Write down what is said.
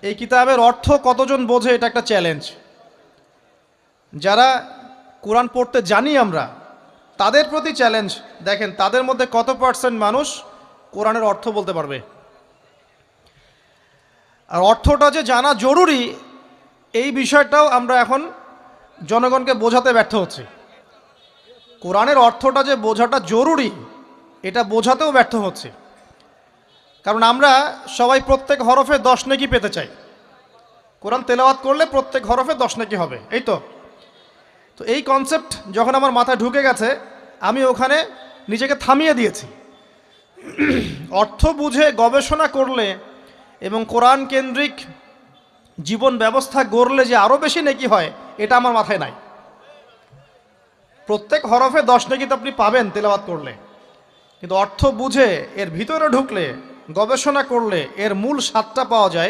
এই কিতাবের অর্থ কতজন বোঝে এটা একটা চ্যালেঞ্জ। যারা কোরআন পড়তে জানি আমরা তাদের প্রতি চ্যালেঞ্জ, দেখেন তাদের মধ্যে কত পার্সেন্ট মানুষ কোরআনের অর্থ বলতে পারবে। আর অর্থটা যে জানা জরুরি এই বিষয়টাও আমরা এখন জনগণকে বোঝাতে ব্যর্থ হচ্ছি। কোরআনের অর্থটা যে বোঝাটা জরুরি এটা বোঝাতেও ব্যর্থ হচ্ছে। কারণ আমরা সবাই প্রত্যেক হরফে 10 নেকি পেতে চাই। কোরআন তেলাওয়াত করলে প্রত্যেক হরফে 10 নেকি হবে, এই তো। তো এই কনসেপ্ট যখন আমার মাথায় ঢুকে গেছে আমি ওখানে নিজেকে থামিয়ে দিয়েছি। অর্থ বুঝে গবেষণা করলে এবং কোরআন কেন্দ্রিক জীবন ব্যবস্থা গড়লে যে আরও বেশি নেকি হয় এটা আমার মাথায় নাই। প্রত্যেক হরফে 10 নেকি তো আপনি পাবেন তেলাওয়াত করলে, কিন্তু অর্থ বুঝে এর ভিতরে ঢুকলে গবেষণা করলে এর মূল স্বাদটা পাওয়া যায়